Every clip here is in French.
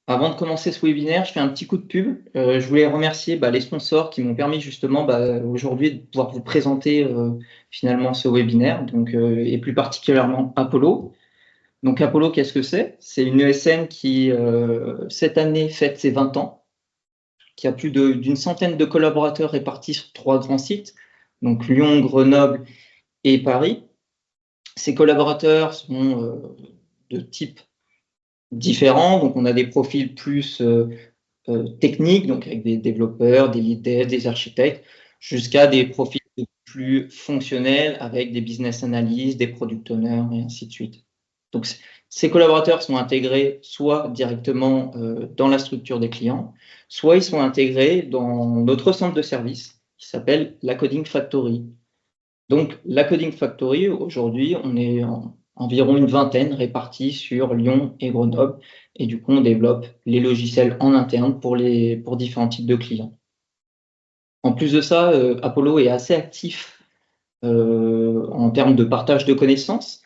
Avant de commencer ce webinaire, je fais un petit coup de pub. Je voulais remercier les sponsors qui m'ont permis justement aujourd'hui de pouvoir vous présenter finalement ce webinaire, et plus particulièrement Apollo. Donc Apollo, qu'est-ce que c'est? C'est une ESN qui cette année fête ses 20 ans, qui a plus d'une centaine de collaborateurs répartis sur 3 grands sites, donc Lyon, Grenoble et Paris. Ces collaborateurs sont de type différents, donc on a des profils plus techniques, donc avec des développeurs, des lead devs, des architectes, jusqu'à des profils plus fonctionnels avec des business analysts, des product owners et ainsi de suite. Donc, ces collaborateurs sont intégrés soit directement dans la structure des clients, soit ils sont intégrés dans notre centre de service qui s'appelle la Coding Factory. Donc, la Coding Factory, aujourd'hui, on est environ une vingtaine répartis sur Lyon et Grenoble. Et du coup, on développe les logiciels en interne pour différents types de clients. En plus de ça, Apollo est assez actif en termes de partage de connaissances.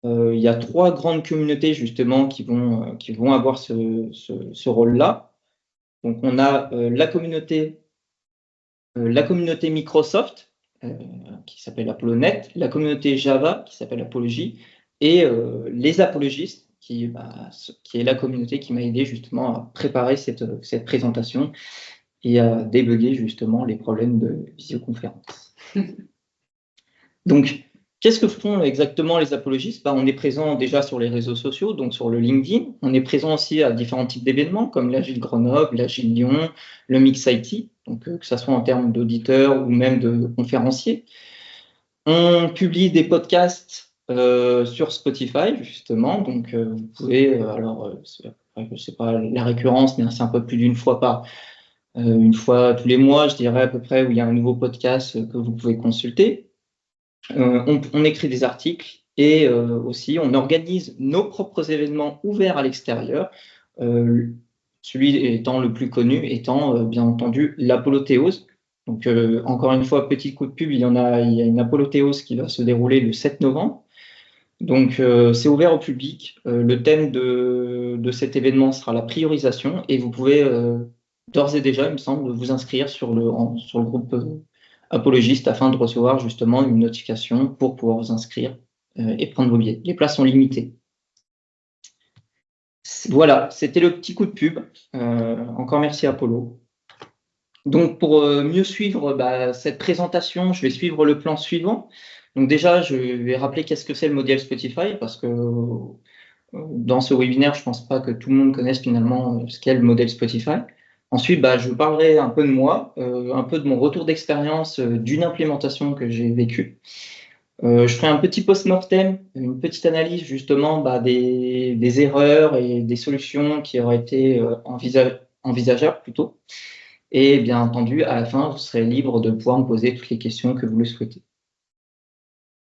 Il y a 3 grandes communautés justement qui vont avoir ce rôle-là. Donc, on a la communauté Microsoft, qui s'appelle ApolloNet, la communauté Java, qui s'appelle Apologie, et les apologistes, qui est la communauté qui m'a aidé justement à préparer cette présentation et à débugger justement les problèmes de visioconférence. Donc, qu'est-ce que font exactement les apologistes? On est présent déjà sur les réseaux sociaux, donc sur le LinkedIn. On est présent aussi à différents types d'événements, comme l'Agile Grenoble, l'Agile Lyon, le Mix IT, donc que ce soit en termes d'auditeurs ou même de conférenciers. On publie des podcasts sur Spotify, justement. Donc, vous pouvez, je sais pas la récurrence, mais c'est un peu plus d'une fois une fois tous les mois, je dirais à peu près, où il y a un nouveau podcast que vous pouvez consulter. On écrit des articles et aussi on organise nos propres événements ouverts à l'extérieur. Celui étant le plus connu étant bien entendu l'Apollo-Théose. Donc encore une fois, petit coup de pub, il y a une Apollo-Théose qui va se dérouler le 7 novembre. Donc c'est ouvert au public. Le thème de cet événement sera la priorisation et vous pouvez d'ores et déjà, il me semble, vous inscrire sur le groupe apologiste afin de recevoir justement une notification pour pouvoir vous inscrire et prendre vos billets. Les places sont limitées. Voilà, c'était le petit coup de pub. Encore merci Apollo. Donc pour mieux suivre cette présentation, je vais suivre le plan suivant. Donc déjà, je vais rappeler qu'est-ce que c'est le modèle Spotify, parce que dans ce webinaire, je ne pense pas que tout le monde connaisse finalement ce qu'est le modèle Spotify. Ensuite, je vous parlerai un peu de moi, un peu de mon retour d'expérience d'une implémentation que j'ai vécue. Je ferai un petit post-mortem, une petite analyse justement des erreurs et des solutions qui auraient été envisageables plutôt. Et bien entendu, à la fin, vous serez libre de pouvoir me poser toutes les questions que vous le souhaitez.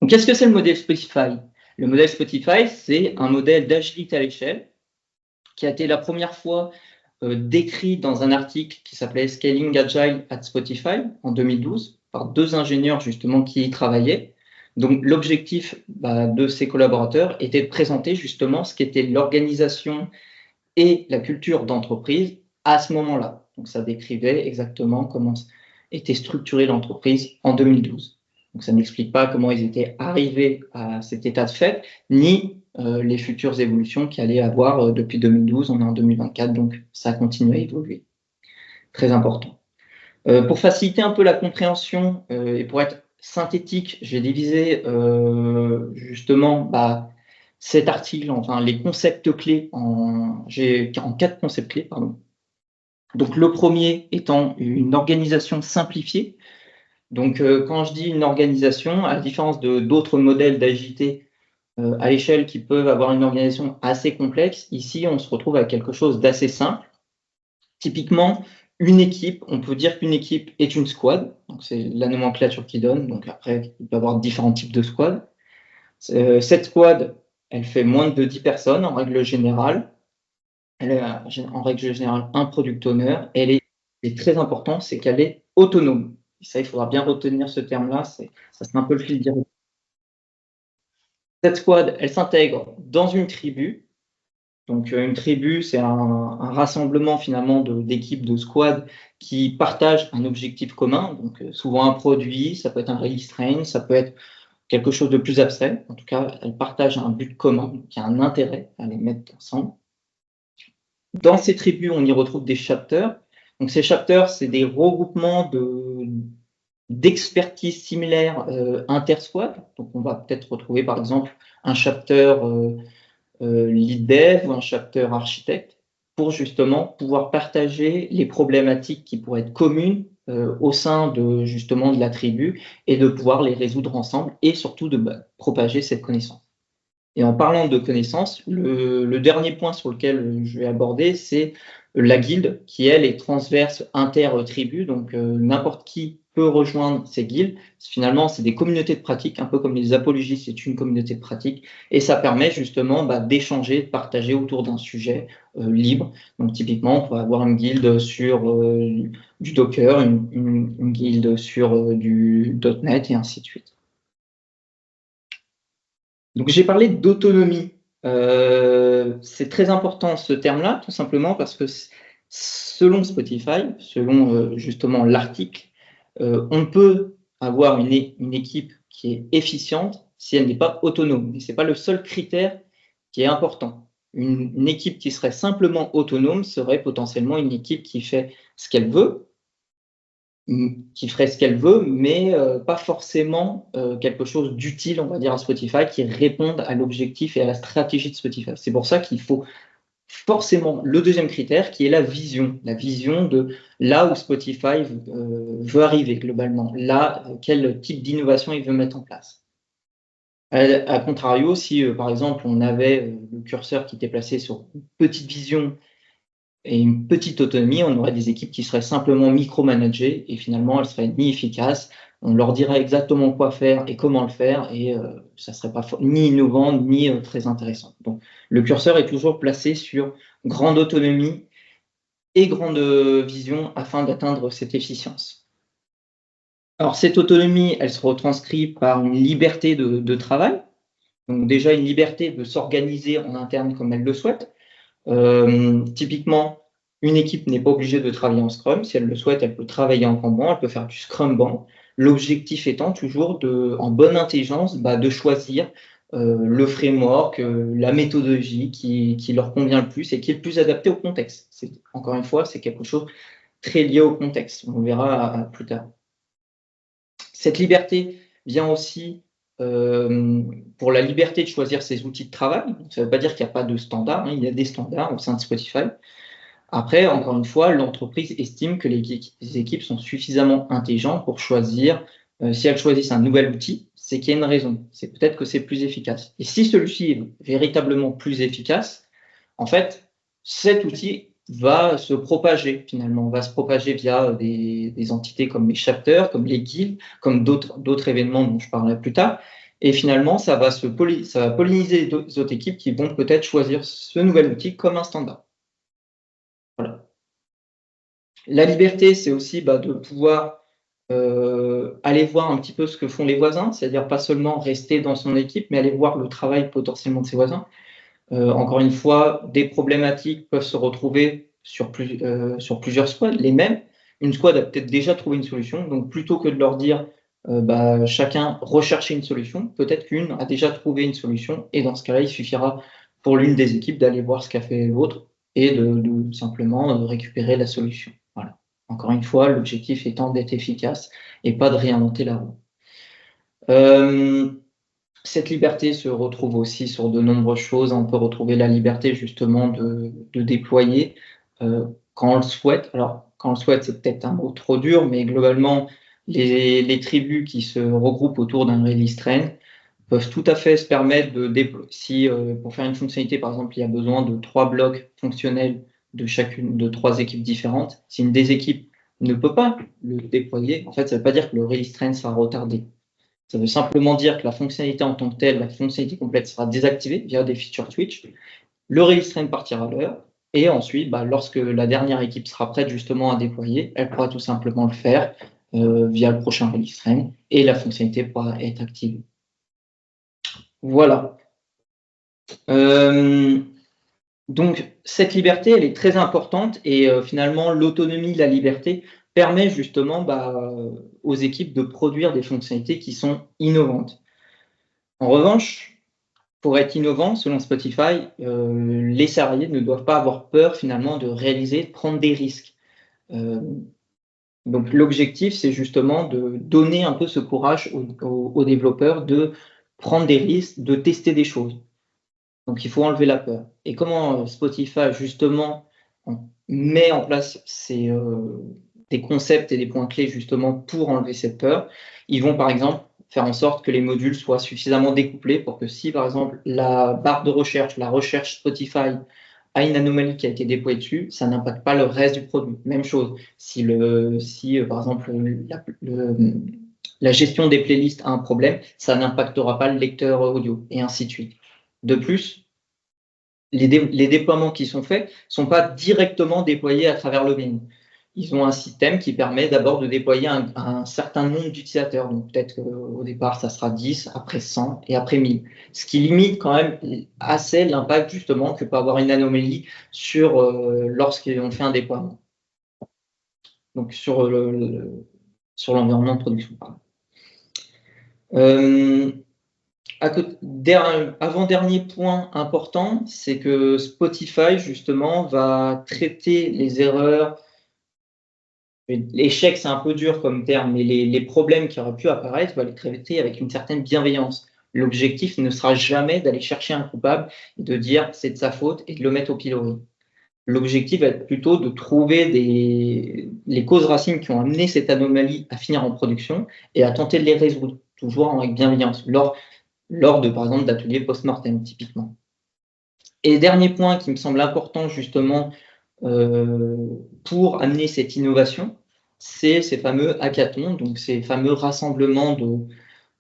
Donc, qu'est-ce que c'est le modèle Spotify? Le modèle Spotify, c'est un modèle d'agilité à l'échelle qui a été la première fois décrit dans un article qui s'appelait Scaling Agile at Spotify en 2012 par 2 ingénieurs justement qui y travaillaient. Donc, l'objectif de ces collaborateurs était de présenter justement ce qu'était l'organisation et la culture d'entreprise à ce moment-là. Donc, ça décrivait exactement comment était structurée l'entreprise en 2012. Donc, ça n'explique pas comment ils étaient arrivés à cet état de fait, ni les futures évolutions qu'il allait avoir depuis 2012. On est en 2024, donc ça continue à évoluer. Très important. Pour faciliter un peu la compréhension et pour être synthétique, j'ai divisé justement cet article, enfin les concepts clés en 4 concepts clés, pardon. Donc le premier étant une organisation simplifiée. Donc quand je dis une organisation, à la différence de d'autres modèles d'agilité à l'échelle qui peuvent avoir une organisation assez complexe, ici on se retrouve avec quelque chose d'assez simple. Typiquement, une équipe, on peut dire qu'une équipe est une squad, donc c'est la nomenclature qui donne. Donc après, il peut y avoir différents types de squads. Cette squad, elle fait moins de 10 personnes en règle générale. Elle est en règle générale un product owner. Elle est très important, c'est qu'elle est autonome. Et ça, il faudra bien retenir ce terme-là, ça c'est un peu le fil directeur. Cette squad, elle s'intègre dans une tribu. Donc, une tribu, c'est un rassemblement finalement d'équipes de squad qui partagent un objectif commun. Donc, souvent un produit, ça peut être un release train, ça peut être quelque chose de plus abstrait. En tout cas, elles partagent un but commun, donc il y a un intérêt à les mettre ensemble. Dans ces tribus, on y retrouve des chapters. Donc, ces chapters, c'est des regroupements d'expertise similaires inter-squad. Donc, on va peut-être retrouver par exemple un chapter lead dev ou un chapter architecte pour justement pouvoir partager les problématiques qui pourraient être communes au sein de justement de la tribu et de pouvoir les résoudre ensemble et surtout de propager cette connaissance. Et en parlant de connaissances, le dernier point sur lequel je vais aborder, c'est la guilde, qui elle est transverse inter-tribu, donc n'importe qui peut rejoindre ces guildes. Finalement, c'est des communautés de pratique, un peu comme les apologies, c'est une communauté de pratique, et ça permet justement d'échanger, de partager autour d'un sujet libre. Donc typiquement, on peut avoir une guilde sur du Docker, une guilde sur du .NET et ainsi de suite. Donc j'ai parlé d'autonomie. C'est très important ce terme-là, tout simplement parce que selon Spotify, selon justement l'article, on peut avoir une équipe qui est efficiente si elle n'est pas autonome. Et ce n'est pas le seul critère qui est important. Une équipe qui serait simplement autonome serait potentiellement une équipe qui fait ce qu'elle veut, qui ferait ce qu'elle veut, mais pas forcément quelque chose d'utile, on va dire, à Spotify, qui réponde à l'objectif et à la stratégie de Spotify. C'est pour ça qu'il faut forcément le deuxième critère, qui est la vision de là où Spotify veut arriver globalement, là, quel type d'innovation il veut mettre en place. À contrario, si par exemple on avait le curseur qui était placé sur une petite vision et une petite autonomie, on aurait des équipes qui seraient simplement micromanagées et finalement elles seraient ni efficaces. On leur dirait exactement quoi faire et comment le faire et ça serait pas ni innovant ni très intéressant. Donc le curseur est toujours placé sur grande autonomie et grande vision afin d'atteindre cette efficience. Alors cette autonomie, elle se retranscrit par une liberté de travail. Donc déjà une liberté de s'organiser en interne comme elle le souhaite. Typiquement, une équipe n'est pas obligée de travailler en Scrum. Si elle le souhaite, elle peut travailler en Kanban, elle peut faire du Scrum Ban. L'objectif étant toujours, en bonne intelligence, de choisir le framework, la méthodologie qui leur convient le plus et qui est le plus adapté au contexte. Encore une fois, c'est quelque chose très lié au contexte. On verra plus tard. Cette liberté vient aussi pour la liberté de choisir ses outils de travail. Ça ne veut pas dire qu'il n'y a pas de standards, il y a des standards au sein de Spotify. Après, encore une fois, l'entreprise estime que les équipes sont suffisamment intelligentes pour choisir. Si elles choisissent un nouvel outil, c'est qu'il y a une raison. C'est peut-être que c'est plus efficace. Et si celui-ci est véritablement plus efficace, en fait, cet outil va se propager finalement, va se propager via des entités comme les chapters, comme les guildes, comme d'autres événements dont je parlerai plus tard. Et finalement, ça va polliniser les autres équipes qui vont peut-être choisir ce nouvel outil comme un standard. Voilà. La liberté, c'est aussi de pouvoir aller voir un petit peu ce que font les voisins, c'est-à-dire pas seulement rester dans son équipe, mais aller voir le travail potentiellement de ses voisins. Encore une fois, des problématiques peuvent se retrouver sur plusieurs squads, les mêmes. Une squad a peut-être déjà trouvé une solution, donc plutôt que de leur dire chacun rechercher une solution, peut-être qu'une a déjà trouvé une solution, et dans ce cas-là, il suffira pour l'une des équipes d'aller voir ce qu'a fait l'autre et de simplement récupérer la solution. Voilà. Encore une fois, l'objectif étant d'être efficace et pas de réinventer la roue. Cette liberté se retrouve aussi sur de nombreuses choses. On peut retrouver la liberté justement de déployer quand on le souhaite. Alors, quand on le souhaite, c'est peut-être un mot trop dur, mais globalement, les tribus qui se regroupent autour d'un release train peuvent tout à fait se permettre de déployer. Si pour faire une fonctionnalité, par exemple, il y a besoin de 3 blocs fonctionnels de chacune de 3 équipes différentes, si une des équipes ne peut pas le déployer, en fait, ça ne veut pas dire que le release train sera retardé. Ça veut simplement dire que la fonctionnalité en tant que telle, la fonctionnalité complète sera désactivée via des feature switch. Le release train partira à l'heure Et ensuite, lorsque la dernière équipe sera prête justement à déployer, elle pourra tout simplement le faire via le prochain release train et la fonctionnalité pourra être activée. Voilà. Donc, cette liberté, elle est très importante et finalement, l'autonomie, la liberté permet justement aux équipes de produire des fonctionnalités qui sont innovantes. En revanche, pour être innovant, selon Spotify, les salariés ne doivent pas avoir peur finalement de réaliser, de prendre des risques. Donc l'objectif, c'est justement de donner un peu ce courage aux développeurs de prendre des risques, de tester des choses. Donc il faut enlever la peur. Et comment Spotify justement met en place des concepts et des points clés justement pour enlever cette peur. Ils vont par exemple faire en sorte que les modules soient suffisamment découplés pour que si par exemple la barre de recherche, la recherche Spotify a une anomalie qui a été déployée dessus, ça n'impacte pas le reste du produit. Même chose, si par exemple la gestion des playlists a un problème, ça n'impactera pas le lecteur audio et ainsi de suite. De plus, les déploiements qui sont faits ne sont pas directement déployés à travers le monde. Ils ont un système qui permet d'abord de déployer un certain nombre d'utilisateurs. Donc peut-être qu'au départ, ça sera 10, après 100 et après 1000. Ce qui limite quand même assez l'impact justement que peut avoir une anomalie lorsqu'on fait un déploiement. Donc sur l'environnement de production. Avant-dernier point important, c'est que Spotify, justement, va traiter les erreurs. L'échec, c'est un peu dur comme terme, mais les problèmes qui auraient pu apparaître, va les traiter avec une certaine bienveillance. L'objectif ne sera jamais d'aller chercher un coupable, de dire c'est de sa faute et de le mettre au pilori. L'objectif va être plutôt de trouver les causes racines qui ont amené cette anomalie à finir en production et à tenter de les résoudre, toujours avec bienveillance, lors de, par exemple, d'ateliers post-mortem, typiquement. Et dernier point qui me semble important, justement, pour amener cette innovation, c'est ces fameux hackathons, donc ces fameux rassemblements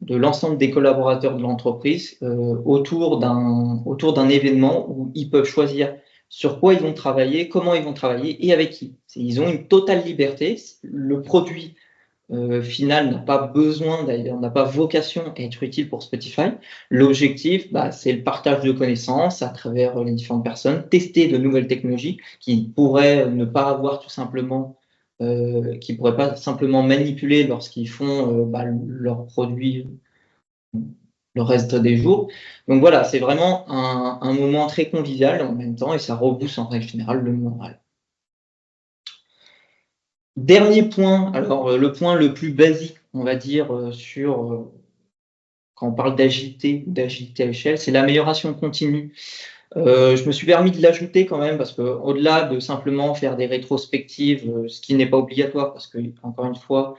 de l'ensemble des collaborateurs de l'entreprise autour d'un événement où ils peuvent choisir sur quoi ils vont travailler, comment ils vont travailler et avec qui. Ils ont une totale liberté. Le produit final n'a pas besoin, d'ailleurs, n'a pas vocation à être utile pour Spotify. L'objectif, c'est le partage de connaissances à travers les différentes personnes, tester de nouvelles technologies qui pourraient ne pas avoir tout simplement, qui pourraient pas simplement manipuler lorsqu'ils font leurs produits le reste des jours. Donc voilà, c'est vraiment un moment très convivial en même temps et ça rebooste en règle générale le moral. Dernier point, alors le point le plus basique, on va dire, quand on parle d'agilité à l'échelle, c'est l'amélioration continue. Je me suis permis de l'ajouter quand même parce qu'au-delà de simplement faire des rétrospectives, ce qui n'est pas obligatoire parce que, encore une fois,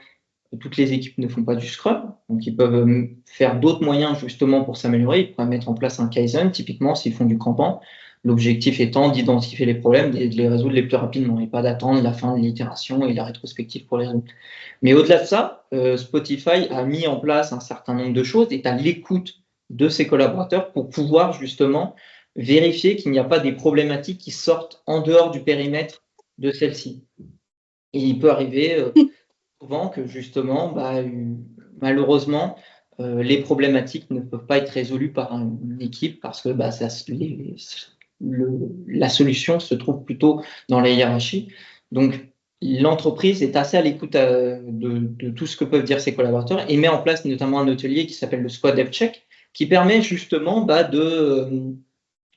toutes les équipes ne font pas du Scrum, donc ils peuvent faire d'autres moyens justement pour s'améliorer. Ils pourraient mettre en place un Kaizen, typiquement s'ils font du Kanban. L'objectif étant d'identifier les problèmes et de les résoudre les plus rapidement et pas d'attendre la fin de l'itération et la rétrospective pour les résoudre. Mais au-delà de ça, Spotify a mis en place un certain nombre de choses, est à l'écoute de ses collaborateurs pour pouvoir justement vérifier qu'il n'y a pas des problématiques qui sortent en dehors du périmètre de celle-ci. Et il peut arriver souvent que justement, malheureusement, les problématiques ne peuvent pas être résolues par une équipe parce que la solution se trouve plutôt dans la hiérarchie. Donc, l'entreprise est assez à l'écoute de tout ce que peuvent dire ses collaborateurs et met en place notamment un atelier qui s'appelle le Squad Dev Check, qui permet justement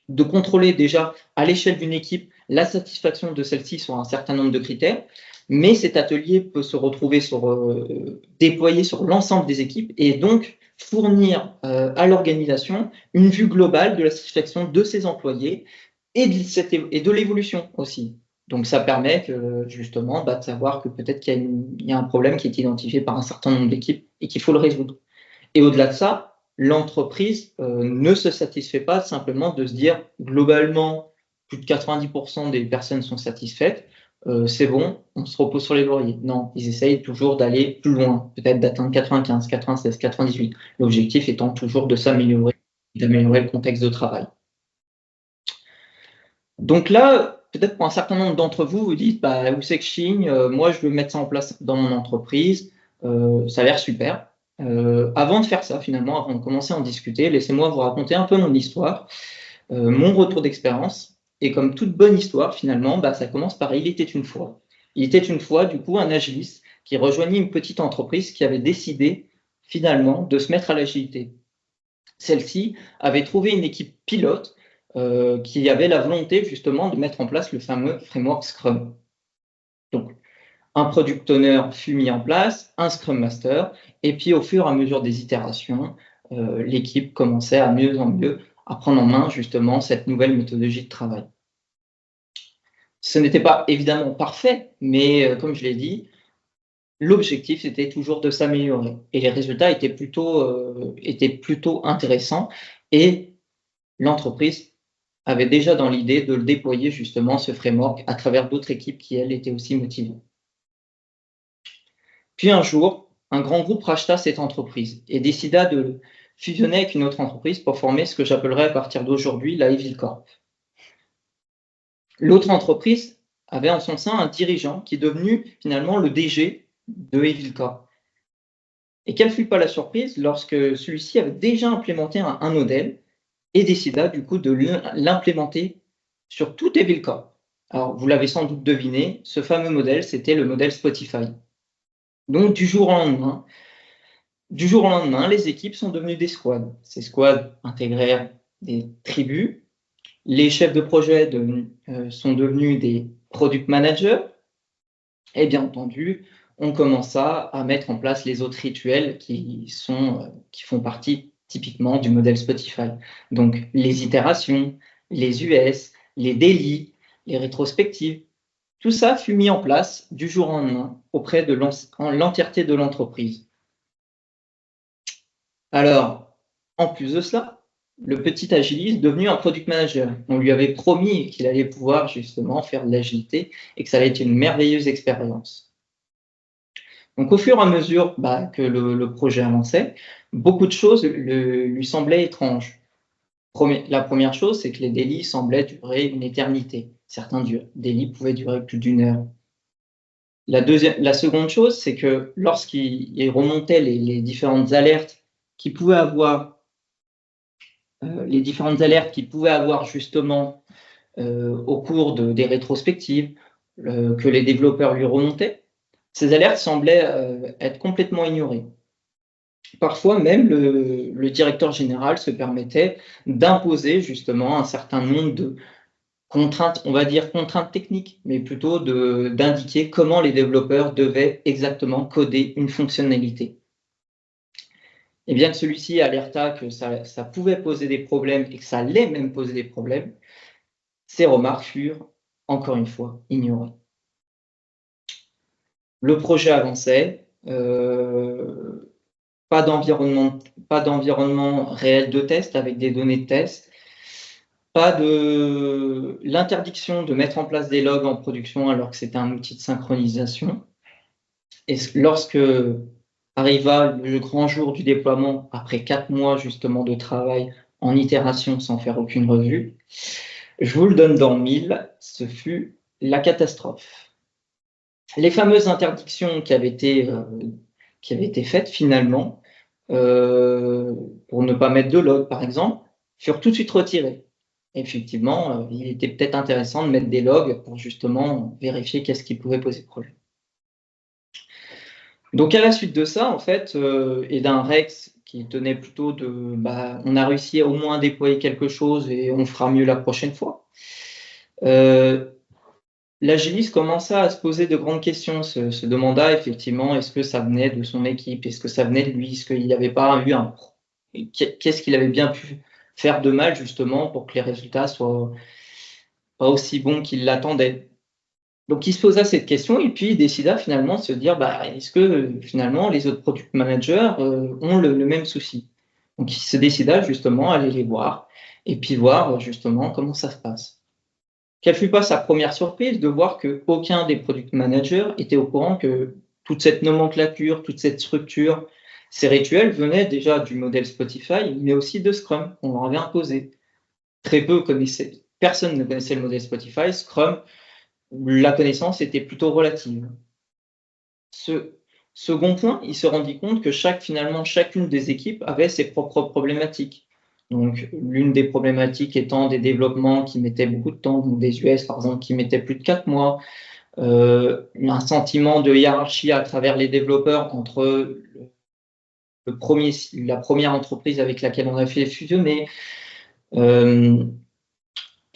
de contrôler déjà à l'échelle d'une équipe la satisfaction de celle-ci sur un certain nombre de critères. Mais cet atelier peut se retrouver déployé sur l'ensemble des équipes et donc fournir à l'organisation une vue globale de la satisfaction de ses employés et de l'évolution aussi. Donc ça permet justement de savoir que peut-être qu'il y a un problème qui est identifié par un certain nombre d'équipes et qu'il faut le résoudre. Et au-delà de ça, l'entreprise ne se satisfait pas simplement de se dire globalement plus de 90% des personnes sont satisfaites, c'est bon, on se repose sur les lauriers. Non, ils essayent toujours d'aller plus loin, peut-être d'atteindre 95, 96, 98. L'objectif étant toujours de s'améliorer, d'améliorer le contexte de travail. Donc là, peut-être pour un certain nombre d'entre vous, vous dites, bah, où c'est que je signe? Moi, je veux mettre ça en place dans mon entreprise. Ça a l'air super. Avant de faire ça, finalement, avant de commencer à en discuter, laissez-moi vous raconter un peu mon histoire, mon retour d'expérience. Et comme toute bonne histoire, finalement, bah, ça commence par il était une fois. Il était une fois, du coup, un agiliste qui rejoignit une petite entreprise qui avait décidé, finalement, de se mettre à l'agilité. Celle-ci avait trouvé une équipe pilote qui avait la volonté, justement, de mettre en place le fameux framework Scrum. Donc, un product owner fut mis en place, un Scrum Master, et puis au fur et à mesure des itérations, l'équipe commençait à mieux en mieux à prendre en main justement cette nouvelle méthodologie de travail. Ce n'était pas évidemment parfait, mais comme je l'ai dit, l'objectif était toujours de s'améliorer et les résultats étaient plutôt intéressants et l'entreprise avait déjà dans l'idée de le déployer justement ce framework à travers d'autres équipes qui elles étaient aussi motivées. Puis un jour, un grand groupe racheta cette entreprise et décida de fusionner avec une autre entreprise pour former ce que j'appellerais à partir d'aujourd'hui la Evil Corp. L'autre entreprise avait en son sein un dirigeant qui est devenu finalement le DG de Evil Corp. Et quelle fut pas la surprise lorsque celui-ci avait déjà implémenté un modèle et décida du coup de l'implémenter sur toute Evil Corp. Alors vous l'avez sans doute deviné, ce fameux modèle, c'était le modèle Spotify. Donc du jour au lendemain, les équipes sont devenues des squads. Ces squads intégrèrent des tribus. Les chefs de projet sont devenus des product managers. Et bien entendu, on commença à mettre en place les autres rituels qui font partie typiquement du modèle Spotify. Donc les itérations, les US, les daily, les rétrospectives, tout ça fut mis en place du jour au lendemain auprès de l'entièreté de l'entreprise. Alors, en plus de cela, le petit agiliste est devenu un product manager. On lui avait promis qu'il allait pouvoir justement faire de l'agilité et que ça allait être une merveilleuse expérience. Donc, au fur et à mesure que le projet avançait, beaucoup de choses lui semblaient étranges. La première chose, c'est que les délits semblaient durer une éternité. Certains délits pouvaient durer plus d'une heure. La seconde chose, c'est que lorsqu'il remontait les différentes alertes qu'il pouvait avoir justement au cours des rétrospectives que les développeurs lui remontaient, ces alertes semblaient être complètement ignorées. Parfois même, le directeur général se permettait d'imposer justement un certain nombre de contraintes, on va dire contraintes techniques, mais plutôt d'indiquer comment les développeurs devaient exactement coder une fonctionnalité. Et bien que celui-ci alerta que ça pouvait poser des problèmes et que ça allait même poser des problèmes, ces remarques furent, encore une fois, ignorées. Le projet avançait, pas d'environnement réel de test avec des données de test, pas de l'interdiction de mettre en place des logs en production alors que c'était un outil de synchronisation. Et lorsque arriva le grand jour du déploiement, après 4 mois justement de travail en itération sans faire aucune revue, je vous le donne dans le mille, ce fut la catastrophe. Les fameuses interdictions qui avaient été faites finalement, pour ne pas mettre de log par exemple, furent tout de suite retirées. Effectivement, il était peut-être intéressant de mettre des logs pour justement vérifier qu'est-ce qui pouvait poser problème. Donc à la suite de ça, en fait, et d'un Rex qui tenait plutôt on a réussi à au moins déployer quelque chose et on fera mieux la prochaine fois. L'agiliste commença à se poser de grandes questions, se demanda effectivement est-ce que ça venait de son équipe, est-ce que ça venait de lui, est-ce qu'il n'avait pas eu qu'est-ce qu'il avait bien pu faire de mal justement pour que les résultats soient pas aussi bons qu'il l'attendait. Donc il se posa cette question et puis il décida finalement de se dire est-ce que finalement les autres product managers ont le même souci. Donc il se décida justement à aller les voir et puis voir justement comment ça se passe. Quelle fut pas sa première surprise de voir qu'aucun des product managers était au courant que toute cette nomenclature, toute cette structure, ces rituels venaient déjà du modèle Spotify, mais aussi de Scrum qu'on leur avait imposé. personne ne connaissait le modèle Spotify, Scrum, la connaissance était plutôt relative. Second point, il se rendit compte que chacune des équipes avait ses propres problématiques. Donc, l'une des problématiques étant des développements qui mettaient beaucoup de temps, donc des US par exemple qui mettaient plus de 4 mois, un sentiment de hiérarchie à travers les développeurs entre la première entreprise avec laquelle on a fait fusionner,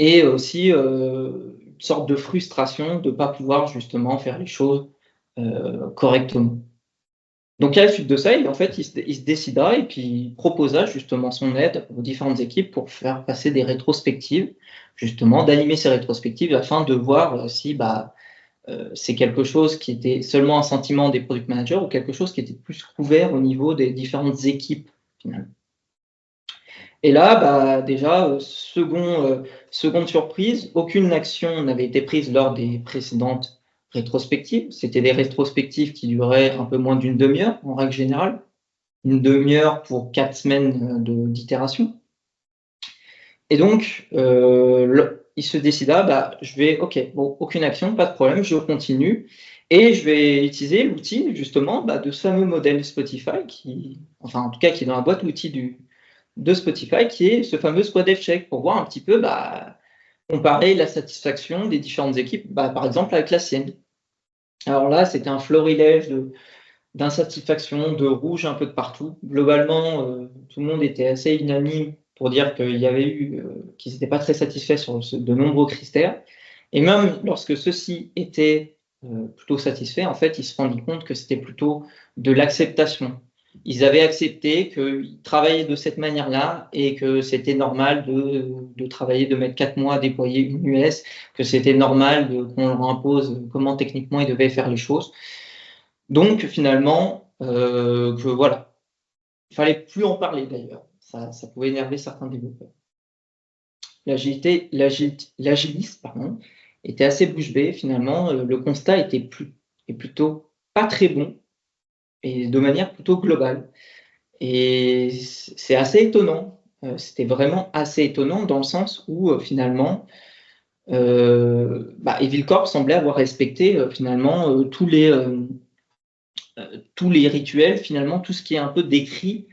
et aussi une sorte de frustration de ne pas pouvoir justement faire les choses correctement. Donc à la suite de ça, en fait, il se décida et puis il proposa justement son aide aux différentes équipes pour faire passer des rétrospectives, justement d'animer ces rétrospectives afin de voir si c'est quelque chose qui était seulement un sentiment des product managers ou quelque chose qui était plus couvert au niveau des différentes équipes finalement. Et là, déjà, seconde surprise, aucune action n'avait été prise lors des précédentes rétrospectives. C'était des rétrospectives qui duraient un peu moins d'une demi-heure, en règle générale. Une demi-heure pour 4 semaines d'itération. Et donc, il se décida, aucune action, pas de problème, je continue. Et je vais utiliser l'outil, justement, de ce fameux modèle Spotify, en tout cas, qui est dans la boîte outils de Spotify, qui est ce fameux squad check pour voir un petit peu, comparer la satisfaction des différentes équipes, par exemple avec la sienne. Alors là, c'était un florilège d'insatisfaction, de rouge un peu de partout. Globalement, tout le monde était assez unanime pour dire qu'ils n'étaient pas très satisfaits sur de nombreux critères. Et même lorsque ceux-ci étaient plutôt satisfaits, en fait, ils se rendaient compte que c'était plutôt de l'acceptation. Ils avaient accepté qu'ils travaillaient de cette manière-là et que c'était normal de travailler, de mettre 4 mois à déployer une US, que c'était normal qu'on leur impose comment techniquement ils devaient faire les choses. Donc finalement, que voilà, il fallait plus en parler d'ailleurs. Ça pouvait énerver certains développeurs. L'agiliste, était assez bouche bée finalement. Le constat est plutôt pas très bon et de manière plutôt globale. Et c'est assez étonnant. C'était vraiment assez étonnant dans le sens où finalement, Evil Corp semblait avoir respecté finalement tous les rituels, finalement, tout ce qui est un peu décrit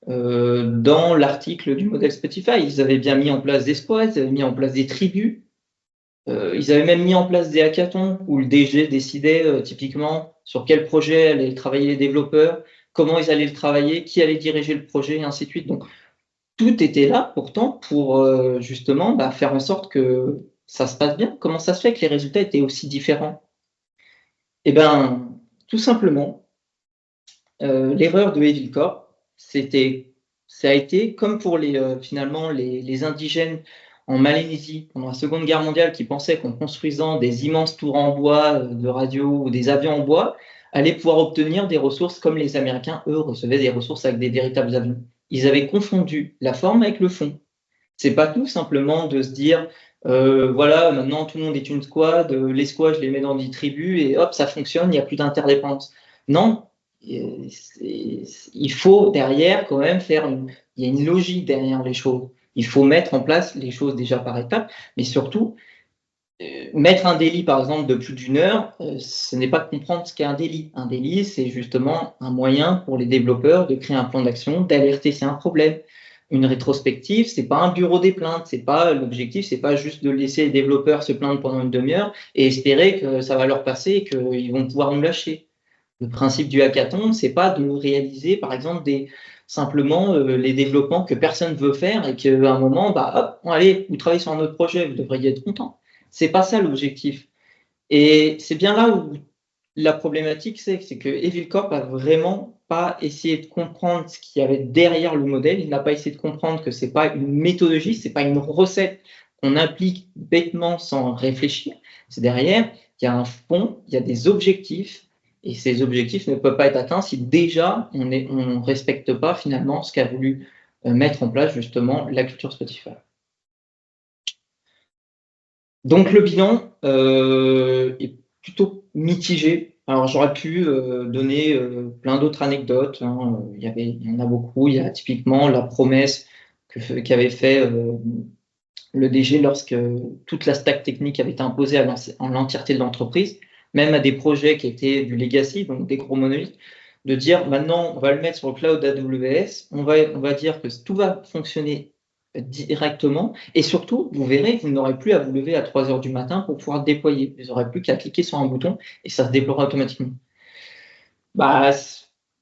dans l'article du modèle Spotify. Ils avaient bien mis en place des squads, ils avaient mis en place des tribus, ils avaient même mis en place des hackathons où le DG décidait typiquement sur quel projet allaient travailler les développeurs, comment ils allaient le travailler, qui allait diriger le projet, et ainsi de suite. Donc, tout était là pourtant pour justement faire en sorte que ça se passe bien. Comment ça se fait que les résultats étaient aussi différents? Eh bien, tout simplement, l'erreur de Evil Corp, ça a été comme pour finalement les indigènes en Malaisie pendant la Seconde Guerre mondiale qui pensaient qu'en construisant des immenses tours en bois de radio ou des avions en bois, allaient pouvoir obtenir des ressources comme les Américains, eux, recevaient des ressources avec des véritables avions. Ils avaient confondu la forme avec le fond. C'est pas tout simplement de se dire voilà, maintenant tout le monde est une squad, les squads, je les mets dans des tribus et hop, ça fonctionne, il n'y a plus d'interdépendance. Non, il faut derrière quand même il y a une logique derrière les choses. Il faut mettre en place les choses déjà par étapes, mais surtout, mettre un délit par exemple de plus d'une heure, ce n'est pas comprendre ce qu'est un délit. Un délit, c'est justement un moyen pour les développeurs de créer un plan d'action, d'alerter s'il y a un problème. Une rétrospective, c'est pas un bureau des plaintes, l'objectif, c'est pas juste de laisser les développeurs se plaindre pendant une demi-heure et espérer que ça va leur passer et qu'ils vont pouvoir nous lâcher. Le principe du hackathon, c'est pas de réaliser, par exemple, simplement les développements que personne veut faire et qu'à un moment, hop, allez, vous travaillez sur un autre projet, vous devriez être content. C'est pas ça l'objectif. Et c'est bien là où la problématique, c'est que Evil Corp a vraiment pas essayé de comprendre ce qu'il y avait derrière le modèle. Il n'a pas essayé de comprendre que c'est pas une méthodologie, c'est pas une recette qu'on applique bêtement sans réfléchir. C'est derrière, il y a un fond, il y a des objectifs. Et ces objectifs ne peuvent pas être atteints si déjà on ne respecte pas finalement ce qu'a voulu mettre en place justement la culture Spotify. Donc le bilan est plutôt mitigé. Alors j'aurais pu donner plein d'autres anecdotes. Il y en a beaucoup. Il y a typiquement la promesse qu'avait fait le DG, lorsque toute la stack technique avait été imposée à l'entièreté de l'entreprise, même à des projets qui étaient du legacy, donc des gros monolithes, de dire maintenant on va le mettre sur le cloud AWS, on va dire que tout va fonctionner directement, et surtout, vous verrez, vous n'aurez plus à vous lever à 3 heures du matin pour pouvoir déployer. Vous n'aurez plus qu'à cliquer sur un bouton et ça se déploiera automatiquement. Bah,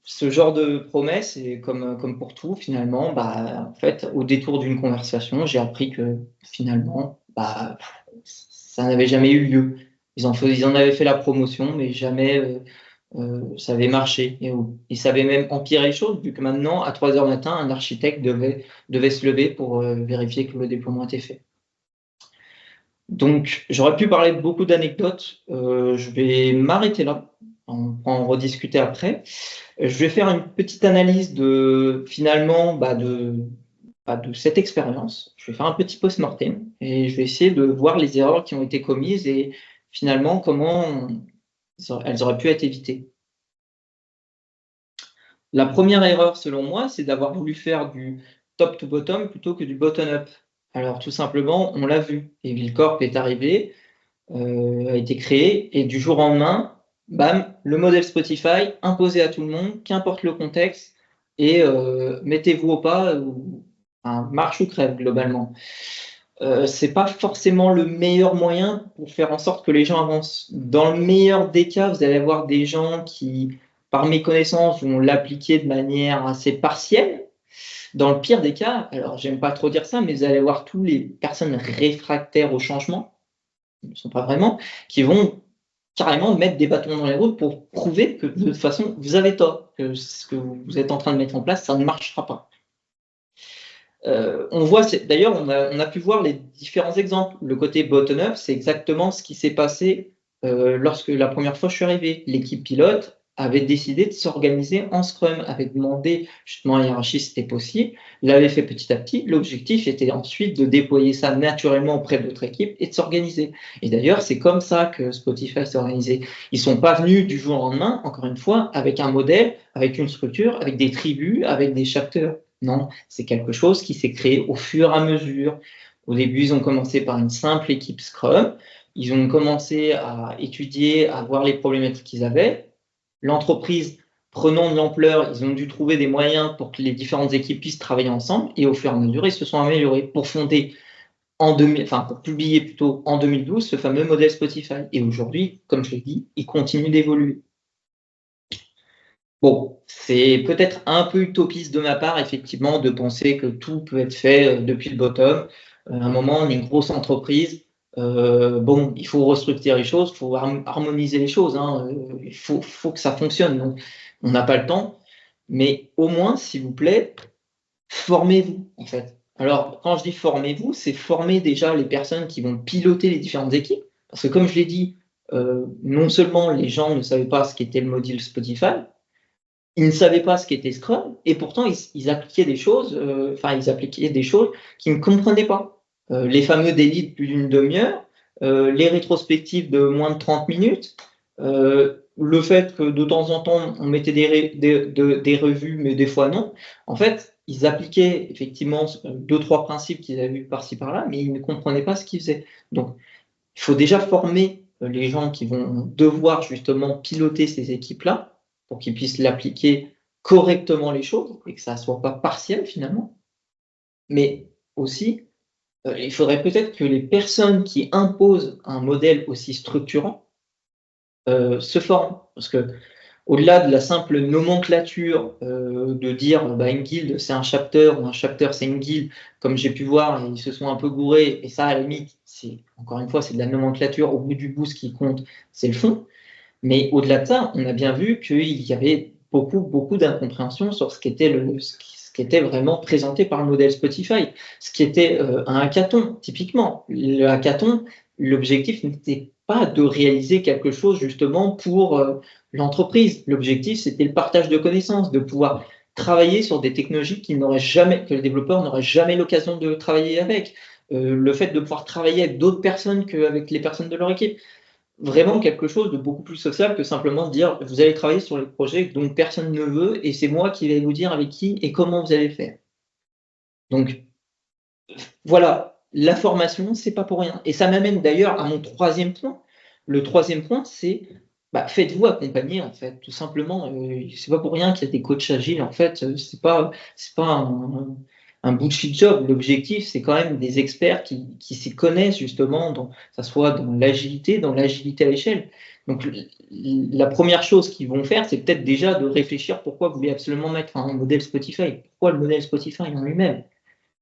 ce genre de promesse, et comme pour tout, finalement, bah, en fait, au détour d'une conversation, j'ai appris que finalement, bah, ça n'avait jamais eu lieu. Ils en avaient fait la promotion, mais jamais ça avait marché. Et ça avait même empiré les choses, vu que maintenant, à 3 heures du matin, un architecte devait se lever pour vérifier que le déploiement était fait. Donc, j'aurais pu parler de beaucoup d'anecdotes. Je vais m'arrêter là. On pourra en rediscuter après. Je vais faire une petite analyse de finalement de cette expérience. Je vais faire un petit post-mortem et je vais essayer de voir les erreurs qui ont été commises et finalement comment elles auraient pu être évitées. La première erreur, selon moi, c'est d'avoir voulu faire du top to bottom plutôt que du bottom up. Alors, tout simplement, on l'a vu. EvilCorp est arrivé, a été créé, et du jour au lendemain, bam, le modèle Spotify imposé à tout le monde, qu'importe le contexte, et mettez-vous au pas, marche ou crève globalement. C'est pas forcément le meilleur moyen pour faire en sorte que les gens avancent. Dans le meilleur des cas, vous allez avoir des gens qui, par méconnaissance, vont l'appliquer de manière assez partielle. Dans le pire des cas, alors j'aime pas trop dire ça, mais vous allez avoir tous les personnes réfractaires au changement, ils ne sont pas vraiment, qui vont carrément mettre des bâtons dans les roues pour prouver que de toute façon, vous avez tort, que ce que vous êtes en train de mettre en place, ça ne marchera pas. On voit, d'ailleurs, on a pu voir les différents exemples. Le côté bottom-up, c'est exactement ce qui s'est passé lorsque la première fois je suis arrivé. L'équipe pilote avait décidé de s'organiser en Scrum, avait demandé justement à la hiérarchie si c'était possible, l'avait fait petit à petit. L'objectif était ensuite de déployer ça naturellement auprès d'autres équipes et de s'organiser. Et d'ailleurs, c'est comme ça que Spotify s'est organisé. Ils sont pas venus du jour au lendemain, encore une fois, avec un modèle, avec une structure, avec des tribus, avec des chapters. Non, c'est quelque chose qui s'est créé au fur et à mesure. Au début, ils ont commencé par une simple équipe Scrum. Ils ont commencé à étudier, à voir les problématiques qu'ils avaient. L'entreprise, prenant de l'ampleur, ils ont dû trouver des moyens pour que les différentes équipes puissent travailler ensemble. Et au fur et à mesure, ils se sont améliorés pour fonder pour publier plutôt en 2012 ce fameux modèle Spotify. Et aujourd'hui, comme je l'ai dit, il continue d'évoluer. Bon, c'est peut-être un peu utopiste de ma part, effectivement, de penser que tout peut être fait depuis le bottom. À un moment, on est une grosse entreprise. Bon, il faut restructurer les choses, il faut harmoniser les choses. Hein, il faut que ça fonctionne. Donc, on n'a pas le temps. Mais au moins, s'il vous plaît, formez-vous, en fait. Alors, quand je dis formez-vous, c'est former déjà les personnes qui vont piloter les différentes équipes. Parce que, comme je l'ai dit, non seulement les gens ne savaient pas ce qu'était le module Spotify, ils ne savaient pas ce qu'était Scrum et pourtant ils appliquaient des choses, ils appliquaient des choses qu'ils ne comprenaient pas. Les fameux délits de plus d'une demi-heure, les rétrospectives de moins de 30 minutes, le fait que de temps en temps on mettait des revues mais des fois non. En fait, ils appliquaient effectivement 2-3 principes qu'ils avaient vus par-ci par-là, mais ils ne comprenaient pas ce qu'ils faisaient. Donc, il faut déjà former les gens qui vont devoir justement piloter ces équipes-là pour qu'ils puissent l'appliquer correctement les choses et que ça ne soit pas partiel finalement. Mais aussi, il faudrait peut-être que les personnes qui imposent un modèle aussi structurant se forment. Parce que au-delà de la simple nomenclature de dire une guilde c'est un chapter ou un chapter c'est une guilde, comme j'ai pu voir, ils se sont un peu gourés, et ça à la limite, encore une fois, c'est de la nomenclature, au bout du bout, ce qui compte, c'est le fond. Mais au-delà de ça, on a bien vu qu'il y avait beaucoup d'incompréhension sur ce qu'était vraiment présenté par le modèle Spotify, ce qui était un hackathon, typiquement. Le hackathon, l'objectif n'était pas de réaliser quelque chose justement pour l'entreprise. L'objectif, c'était le partage de connaissances, de pouvoir travailler sur des technologies que les développeurs n'auraient jamais l'occasion de travailler avec. Le fait de pouvoir travailler avec d'autres personnes qu'avec les personnes de leur équipe. Vraiment quelque chose de beaucoup plus social que simplement dire vous allez travailler sur les projets dont personne ne veut et c'est moi qui vais vous dire avec qui et comment vous allez faire. Donc voilà, la formation, c'est pas pour rien. Et ça m'amène d'ailleurs à mon troisième point. Le troisième point, c'est faites-vous accompagner, en fait, tout simplement. C'est pas pour rien qu'il y a des coachs agiles. En fait, c'est pas un bullshit job. L'objectif, c'est quand même des experts qui s'y connaissent justement, que ça soit dans l'agilité à l'échelle. Donc, la première chose qu'ils vont faire, c'est peut-être déjà de réfléchir pourquoi vous voulez absolument mettre un modèle Spotify. Pourquoi le modèle Spotify en lui-même?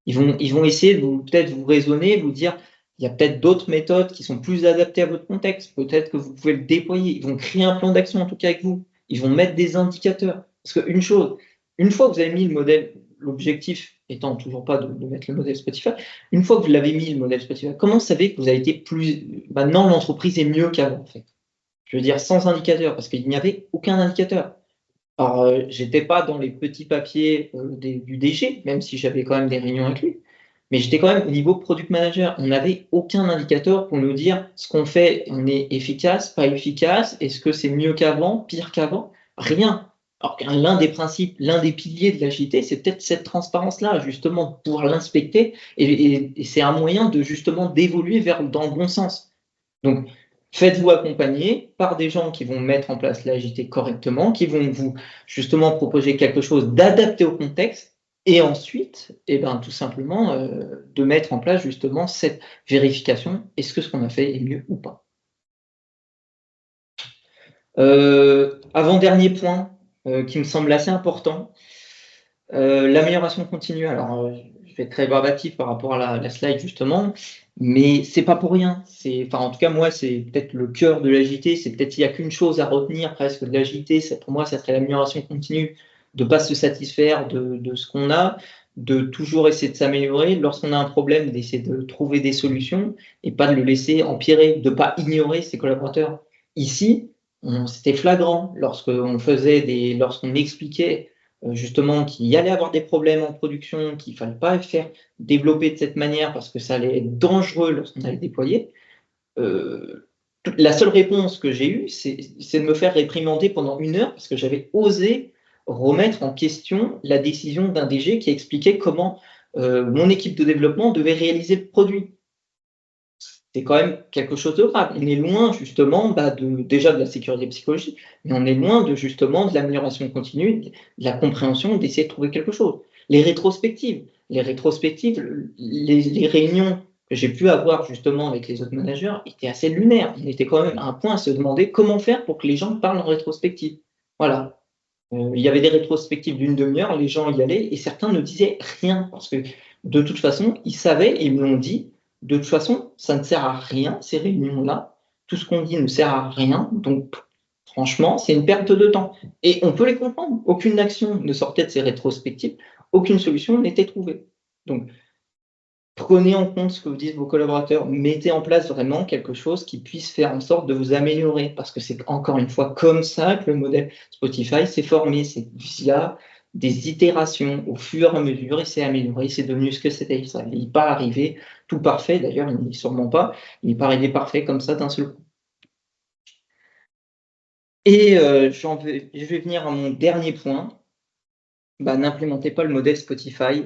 Ils vont essayer de peut-être vous raisonner, vous dire, il y a peut-être d'autres méthodes qui sont plus adaptées à votre contexte. Peut-être que vous pouvez le déployer. Ils vont créer un plan d'action, en tout cas avec vous. Ils vont mettre des indicateurs. Parce qu'une chose, une fois que vous avez mis le modèle, l'objectif étant toujours pas de mettre le modèle Spotify, une fois que vous l'avez mis, le modèle Spotify, comment vous savez que vous avez été plus... Maintenant, l'entreprise est mieux qu'avant, en fait. Je veux dire, sans indicateur, parce qu'il n'y avait aucun indicateur. Alors, j'étais pas dans les petits papiers du DG, même si j'avais quand même des réunions avec lui, mais j'étais quand même au niveau product manager. On n'avait aucun indicateur pour nous dire ce qu'on fait, on est efficace, pas efficace, est-ce que c'est mieux qu'avant, pire qu'avant? Rien. Alors, l'un des principes, l'un des piliers de l'agilité, c'est peut-être cette transparence-là, justement, de pouvoir l'inspecter, et c'est un moyen de justement d'évoluer dans le bon sens. Donc, faites-vous accompagner par des gens qui vont mettre en place l'agilité correctement, qui vont vous justement proposer quelque chose d'adapté au contexte, et ensuite, tout simplement, de mettre en place justement cette vérification, est-ce que ce qu'on a fait est mieux ou pas. Avant-dernier point qui me semble assez important, l'amélioration continue. Alors, je vais être très verbatif par rapport à la slide justement, mais c'est pas pour rien. En tout cas, moi, c'est peut-être le cœur de l'agilité. C'est peut-être il n'y a qu'une chose à retenir presque de l'agilité. Pour moi, ça serait l'amélioration continue, de pas se satisfaire de ce qu'on a, de toujours essayer de s'améliorer. Lorsqu'on a un problème, d'essayer de trouver des solutions et pas de le laisser empirer, de pas ignorer ses collaborateurs. Ici, c'était flagrant lorsqu'on expliquait justement qu'il y allait avoir des problèmes en production, qu'il ne fallait pas faire développer de cette manière parce que ça allait être dangereux lorsqu'on allait déployer. La seule réponse que j'ai eue, c'est de me faire réprimander pendant 1 heure parce que j'avais osé remettre en question la décision d'un DG qui expliquait comment mon équipe de développement devait réaliser le produit. C'est quand même quelque chose de grave. On est loin justement déjà de la sécurité psychologique, mais on est loin justement de l'amélioration continue, de la compréhension, d'essayer de trouver quelque chose. Les rétrospectives, les réunions que j'ai pu avoir justement avec les autres managers étaient assez lunaires. On était quand même à un point à se demander comment faire pour que les gens parlent en rétrospective. Voilà. Il y avait des rétrospectives d'une demi-heure, les gens y allaient et certains ne disaient rien parce que de toute façon, ils savaient et ils me l'ont dit. De toute façon, ça ne sert à rien, ces réunions-là. Tout ce qu'on dit ne sert à rien. Donc, franchement, c'est une perte de temps. Et on peut les comprendre. Aucune action ne sortait de ces rétrospectives. Aucune solution n'était trouvée. Donc, prenez en compte ce que vous disent vos collaborateurs. Mettez en place vraiment quelque chose qui puisse faire en sorte de vous améliorer. Parce que c'est encore une fois comme ça que le modèle Spotify s'est formé. C'est via des itérations au fur et à mesure, il s'est amélioré, c'est devenu ce que c'était. Il n'est pas arrivé tout parfait, d'ailleurs, il n'est sûrement pas, il n'est pas arrivé parfait comme ça d'un seul coup. Et je vais venir à mon dernier point, n'implémentez pas le modèle Spotify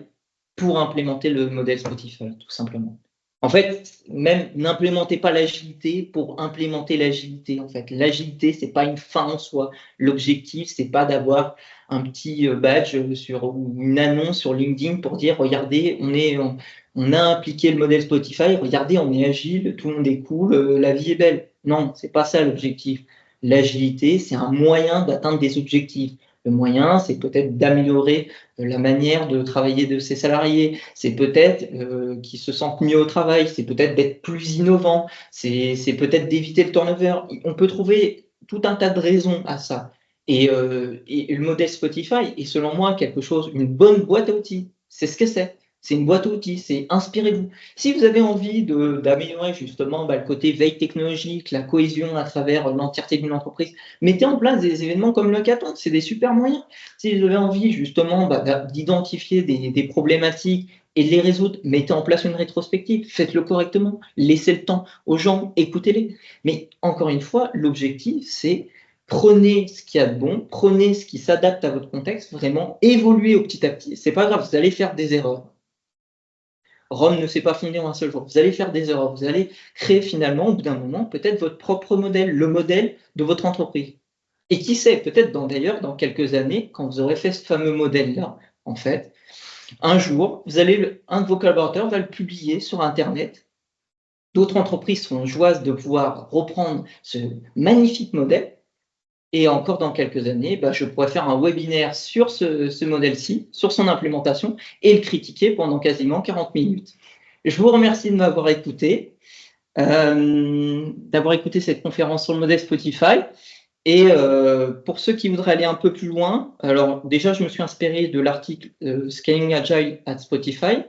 pour implémenter le modèle Spotify, tout simplement. En fait, même n'implémentez pas l'agilité pour implémenter l'agilité. En fait, l'agilité, c'est pas une fin en soi. L'objectif, c'est pas d'avoir un petit badge ou une annonce sur LinkedIn pour dire regardez, on a appliqué le modèle Spotify, regardez, on est agile, tout le monde est cool, la vie est belle. Non, c'est pas ça l'objectif. L'agilité, c'est un moyen d'atteindre des objectifs. Le moyen, c'est peut-être d'améliorer la manière de travailler de ses salariés, c'est peut-être qu'ils se sentent mieux au travail, c'est peut-être d'être plus innovant, c'est peut-être d'éviter le turnover. On peut trouver tout un tas de raisons à ça. Et le modèle Spotify est selon moi une bonne boîte à outils. C'est ce que c'est. C'est une boîte à outils, c'est inspirez-vous. Si vous avez envie d'améliorer justement le côté veille technologique, la cohésion à travers l'entièreté d'une entreprise, mettez en place des événements comme le hackathon, c'est des super moyens. Si vous avez envie justement d'identifier des problématiques et de les résoudre, mettez en place une rétrospective, faites-le correctement, laissez le temps aux gens, écoutez-les. Mais encore une fois, l'objectif, c'est prenez ce qu'il y a de bon, prenez ce qui s'adapte à votre contexte, vraiment évoluez au petit à petit. C'est pas grave, vous allez faire des erreurs. Rome ne s'est pas fondée en un seul jour. Vous allez faire des erreurs. Vous allez créer finalement, au bout d'un moment, peut-être votre propre modèle, le modèle de votre entreprise. Et qui sait, peut-être d'ailleurs, dans quelques années, quand vous aurez fait ce fameux modèle-là, en fait, un jour, un de vos collaborateurs va le publier sur Internet. D'autres entreprises sont joyeuses de pouvoir reprendre ce magnifique modèle. Et encore dans quelques années, je pourrais faire un webinaire sur ce modèle-ci, sur son implémentation, et le critiquer pendant quasiment 40 minutes. Je vous remercie de m'avoir écouté, d'avoir écouté cette conférence sur le modèle Spotify. Et pour ceux qui voudraient aller un peu plus loin, alors déjà, je me suis inspiré de l'article Scaling Agile at Spotify,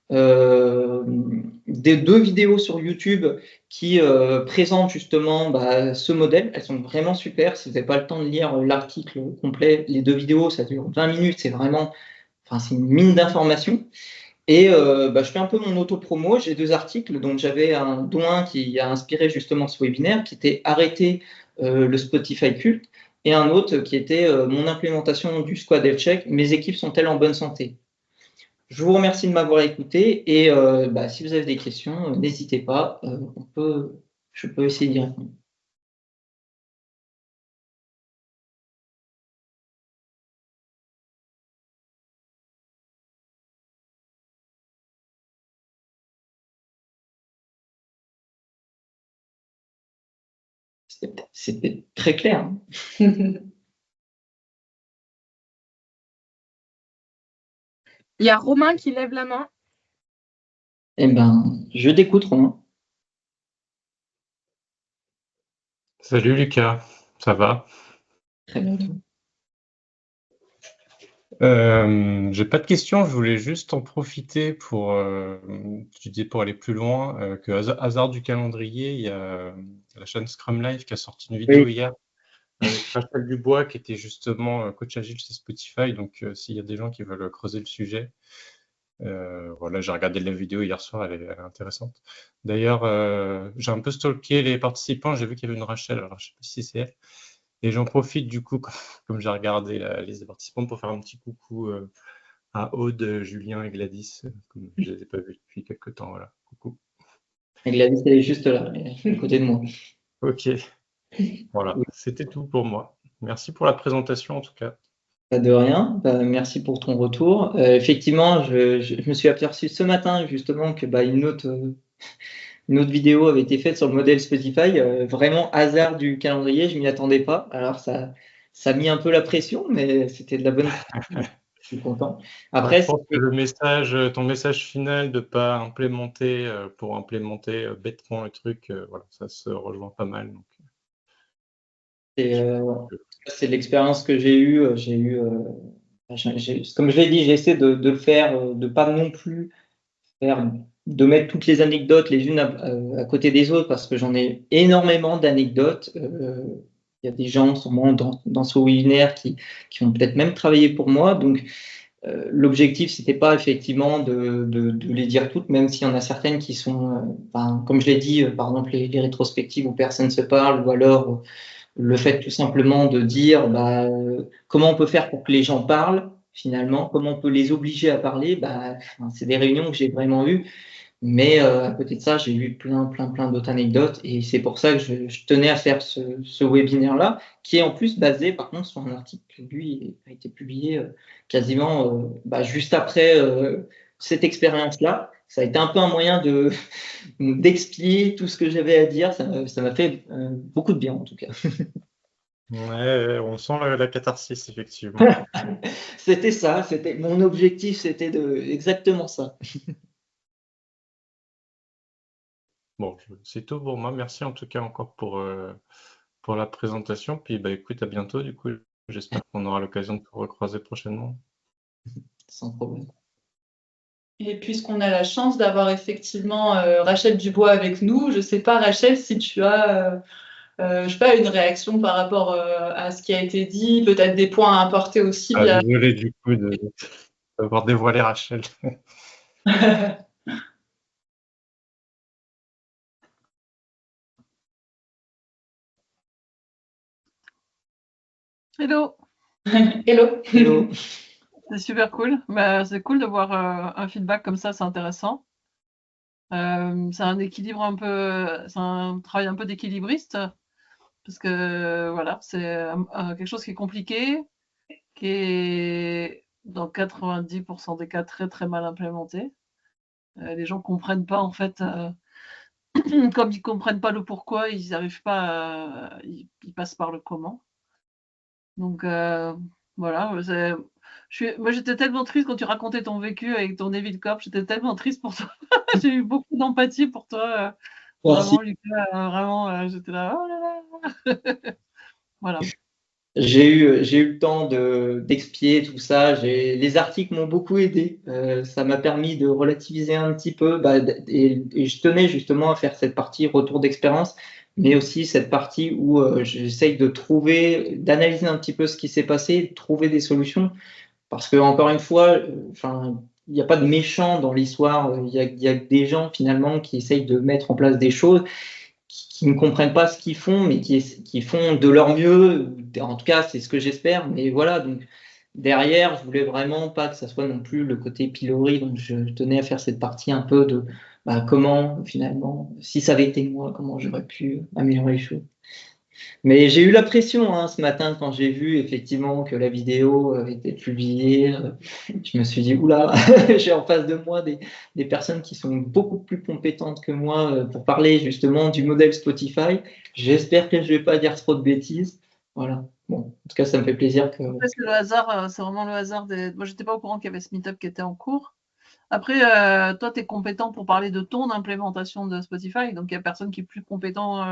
des 2 vidéos sur YouTube qui présentent justement ce modèle. Elles sont vraiment super. Si vous n'avez pas le temps de lire l'article complet, les 2 vidéos, ça dure 20 minutes. C'est vraiment, c'est une mine d'informations. Et je fais un peu mon auto-promo. J'ai 2 articles. Donc, j'avais dont un qui a inspiré justement ce webinaire, qui était Arrêter le Spotify culte, et un autre qui était mon implémentation du Squad Health Check. Mes équipes sont-elles en bonne santé? Je vous remercie de m'avoir écouté et si vous avez des questions, n'hésitez pas, je peux essayer d'y répondre. C'était très clair, hein. Il y a Romain qui lève la main. Eh ben, je t'écoute, Romain. Salut Lucas, ça va? Très bien. J'ai pas de questions, je voulais juste en profiter pour, tu dis pour aller plus loin, que hasard du calendrier, il y a la chaîne Scrum Live qui a sorti une vidéo hier avec Rachel Dubois qui était justement coach agile chez Spotify. Donc s'il y a des gens qui veulent creuser le sujet, voilà, j'ai regardé la vidéo hier soir, elle est intéressante. D'ailleurs, j'ai un peu stalké les participants, j'ai vu qu'il y avait une Rachel, alors je sais pas si c'est elle. Et j'en profite du coup, comme j'ai regardé la liste des participants, pour faire un petit coucou à Aude, Julien et Gladys, comme je ne les ai pas vus depuis quelques temps. Voilà, coucou. Et Gladys, elle est juste là, à côté de moi. Ok, voilà, c'était tout pour moi. Merci pour la présentation en tout cas. Pas de rien, merci pour ton retour. Effectivement, je me suis aperçu ce matin justement que une autre vidéo avait été faite sur le modèle Spotify, vraiment hasard du calendrier, je m'y attendais pas. Alors ça a mis un peu la pression, mais c'était de la bonne. Je suis content. Après, je pense que le message, ton message final de pas implémenter pour implémenter bêtement le truc, voilà, ça se rejoint pas mal. Donc. C'est l'expérience que j'ai eue. Comme je l'ai dit, j'essaie de le faire, de pas non plus de mettre toutes les anecdotes les unes à côté des autres, parce que j'en ai énormément d'anecdotes. Il y a des gens sûrement dans ce webinaire qui ont peut-être même travaillé pour moi. Donc, l'objectif, c'était pas effectivement de les dire toutes, même s'il y en a certaines qui sont, comme je l'ai dit, par exemple les rétrospectives où personne ne se parle, ou alors le fait tout simplement de dire comment on peut faire pour que les gens parlent, finalement, comment on peut les obliger à parler, c'est des réunions que j'ai vraiment eues. Mais à côté de ça, j'ai eu plein d'autres anecdotes, et c'est pour ça que je tenais à faire ce webinaire-là, qui est en plus basé par contre sur un article qui, lui, a été publié quasiment juste après cette expérience-là. Ça a été un peu un moyen d'expliquer tout ce que j'avais à dire. Ça m'a fait beaucoup de bien en tout cas. Ouais, on sent la catharsis effectivement. C'était ça, mon objectif, c'était exactement ça. Bon, c'est tout pour moi. Merci en tout cas encore pour la présentation. Puis écoute, à bientôt du coup. J'espère qu'on aura l'occasion de se recroiser prochainement. Sans problème. Et puisqu'on a la chance d'avoir effectivement Rachel Dubois avec nous, je ne sais pas Rachel si tu as je sais pas, une réaction par rapport à ce qui a été dit, peut-être des points à apporter aussi. Désolé du coup d'avoir dévoilé Rachel. Hello. Hello. Hello. C'est super cool. C'est cool de voir un feedback comme ça, c'est intéressant. C'est un équilibre un peu, c'est un travail un peu d'équilibriste, parce que voilà, c'est quelque chose qui est compliqué, qui est dans 90% des cas très très mal implémenté. Les gens comprennent pas en fait, comme ils comprennent pas le pourquoi, ils n'arrivent pas, ils passent par le comment. Donc voilà, moi j'étais tellement triste quand tu racontais ton vécu avec ton Evil Corp, j'étais tellement triste pour toi. J'ai eu beaucoup d'empathie pour toi. Merci. Vraiment, Lucas, vraiment, j'étais là, oh là là. Voilà. J'ai eu le temps d'expier tout ça. Les articles m'ont beaucoup aidé. Ça m'a permis de relativiser un petit peu. Et je tenais justement à faire cette partie retour d'expérience, mais aussi cette partie où j'essaye de trouver, d'analyser un petit peu ce qui s'est passé, de trouver des solutions. Parce que encore une fois, enfin, il n'y a pas de méchants dans l'histoire. Il y a que des gens finalement qui essayent de mettre en place des choses qui ne comprennent pas ce qu'ils font, mais qui font de leur mieux. En tout cas, c'est ce que j'espère. Mais voilà, donc derrière, je voulais vraiment pas que ça soit non plus le côté pilori. Donc je tenais à faire cette partie un peu de comment finalement, si ça avait été moi, comment j'aurais pu améliorer les choses. Mais j'ai eu la pression ce matin quand j'ai vu effectivement que la vidéo avait été publiée. Je me suis dit, oula, j'ai en face de moi des personnes qui sont beaucoup plus compétentes que moi pour parler justement du modèle Spotify. J'espère que je vais pas dire trop de bêtises. Voilà. Bon, en tout cas, ça me fait plaisir que. Après, c'est le hasard, c'est vraiment le hasard des. Moi, j'étais pas au courant qu'il y avait ce meet-up qui était en cours. Après, toi, tu es compétent pour parler de ton implémentation de Spotify, donc il n'y a personne qui est plus compétent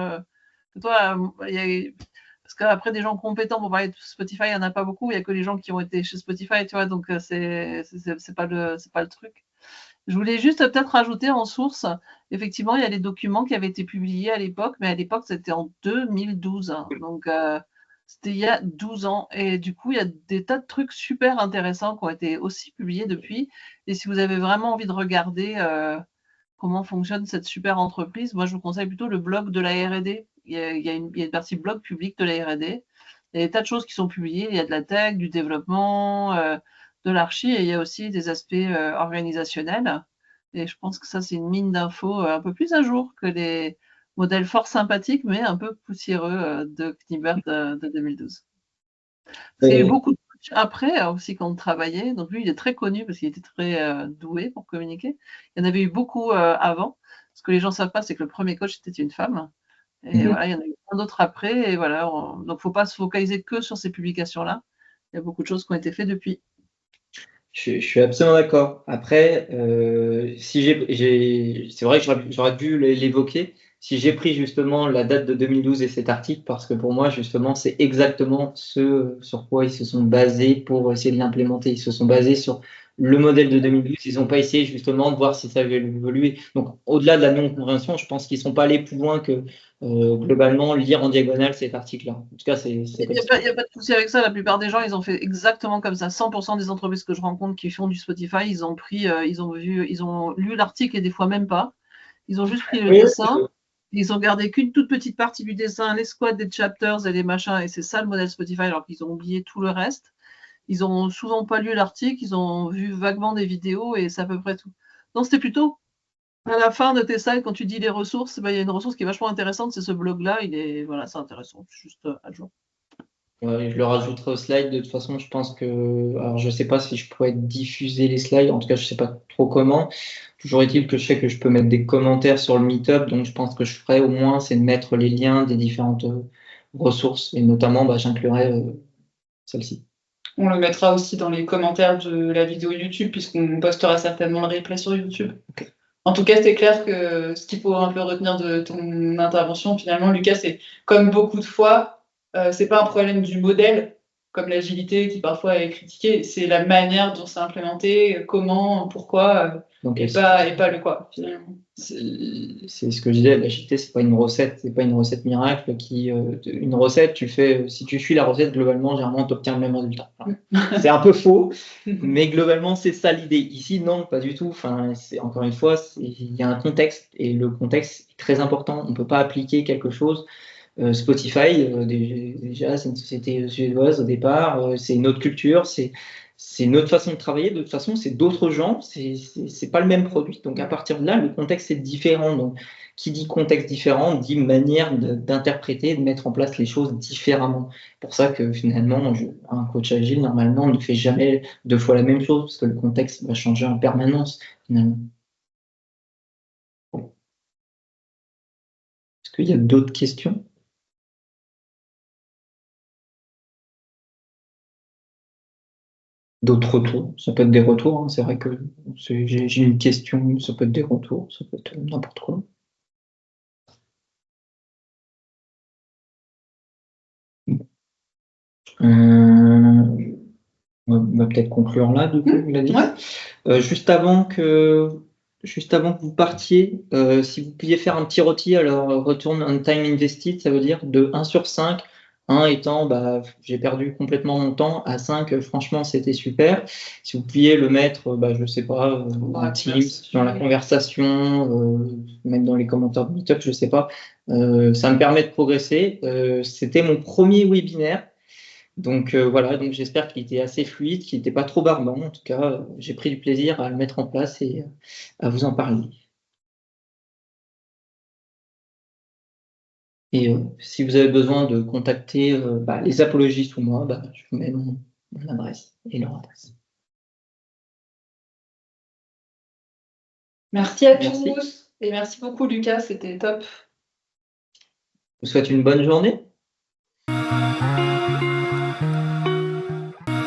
que toi. Parce qu'après, des gens compétents pour parler de Spotify, il n'y en a pas beaucoup. Il n'y a que les gens qui ont été chez Spotify, tu vois, donc c'est pas le truc. Je voulais juste peut-être rajouter en source, effectivement, il y a les documents qui avaient été publiés à l'époque, mais à l'époque, c'était en 2012. Donc, c'était il y a 12 ans. Et du coup, il y a des tas de trucs super intéressants qui ont été aussi publiés depuis. Et si vous avez vraiment envie de regarder comment fonctionne cette super entreprise, moi, je vous conseille plutôt le blog de la R&D. Il y a une partie blog public de la R&D. Il y a des tas de choses qui sont publiées. Il y a de la tech, du développement, de l'archi, et il y a aussi des aspects organisationnels. Et je pense que ça, c'est une mine d'infos un peu plus à jour que les modèles fort sympathiques, mais un peu poussiéreux de Knibert de 2012. Parce qu'il y a eu beaucoup de coachs après aussi quand on travaillait. Donc lui, il est très connu parce qu'il était très doué pour communiquer. Il y en avait eu beaucoup avant. Ce que les gens ne savent pas, c'est que le premier coach était une femme. Et voilà, il y en a eu plein d'autres après. Et voilà, donc il ne faut pas se focaliser que sur ces publications-là. Il y a beaucoup de choses qui ont été faites depuis. Je suis absolument d'accord. Après, si c'est vrai que j'aurais dû l'évoquer. Si j'ai pris justement la date de 2012 et cet article, parce que pour moi, justement, c'est exactement ce sur quoi ils se sont basés pour essayer de l'implémenter. Ils se sont basés sur le modèle de 2012. Ils n'ont pas essayé justement de voir si ça avait évolué. Donc, au-delà de la non-compréhension, je pense qu'ils ne sont pas allés plus loin que globalement lire en diagonale cet artilu. En tout cas, c'est Il n'y a pas de souci avec ça. La plupart des gens, ils ont fait exactement comme ça. 100% des entreprises que je rencontre qui font du Spotify, ils ont pris, ils ont lu l'article et des fois même pas. Ils ont juste pris le dessin. Ils ont gardé qu'une toute petite partie du dessin, les squats des chapters et les machins, et c'est ça le modèle Spotify, alors qu'ils ont oublié tout le reste. Ils ont souvent pas lu l'article, ils ont vu vaguement des vidéos et c'est à peu près tout. Donc c'était plutôt à la fin de tes slides, quand tu dis les ressources, il y a une ressource qui est vachement intéressante, c'est ce blog-là. Voilà, c'est intéressant, juste à jour. Ouais, je le rajouterai au slide. De toute façon, je pense que. Alors, je sais pas si je pourrais diffuser les slides. En tout cas, je sais pas trop comment. Toujours est-il que je sais que je peux mettre des commentaires sur le Meetup. Donc, je pense que je ferai au moins, c'est de mettre les liens des différentes ressources. Et notamment, j'inclurai celle-ci. On le mettra aussi dans les commentaires de la vidéo YouTube, puisqu'on postera certainement le replay sur YouTube. Okay. En tout cas, c'est clair que ce qu'il faut un peu retenir de ton intervention, finalement, Lucas, c'est comme beaucoup de fois, c'est pas un problème du modèle, comme l'agilité qui parfois est critiquée, c'est la manière dont c'est implémenté, comment, pourquoi, et pas le quoi, finalement. C'est ce que je disais, l'agilité, c'est pas une recette miracle une recette, si tu suis la recette, globalement, généralement, tu obtiens le même résultat. Enfin, c'est un peu faux, mais globalement, c'est ça l'idée. Ici, non, pas du tout. Enfin, encore une fois, il y a un contexte, et le contexte est très important. On ne peut pas appliquer quelque chose. Spotify, déjà, c'est une société suédoise au départ, c'est une autre culture, c'est notre façon de travailler. De toute façon, c'est d'autres gens, c'est pas le même produit. Donc à partir de là, le contexte est différent. Donc qui dit contexte différent dit manière d'interpréter, de mettre en place les choses différemment. C'est pour ça que finalement, un coach agile, normalement, ne fait jamais 2 fois la même chose, parce que le contexte va changer en permanence, finalement. Est-ce qu'il y a d'autres questions? D'autres retours? Ça peut être des retours, hein. C'est vrai que j'ai une question, ça peut être des retours, ça peut être n'importe quoi. On va peut-être conclure là, du coup, Gladys. Ouais. Juste avant que vous partiez, si vous pouviez faire un petit rôti, alors return on time invested, ça veut dire de 1 sur 5, 1 étant j'ai perdu complètement mon temps, à 5, franchement c'était super. Si vous pouviez le mettre, je sais pas, en Teams, dans la conversation, même dans les commentaires de Meetup, je sais pas, ça me permet de progresser. C'était mon premier webinaire. Donc voilà, donc j'espère qu'il était assez fluide, qu'il n'était pas trop barbant. En tout cas, j'ai pris du plaisir à le mettre en place et à vous en parler. Et si vous avez besoin de contacter les apologistes ou moi, je vous mets mon adresse et leur adresse. Merci à tous et merci beaucoup Lucas, c'était top. Je vous souhaite une bonne journée.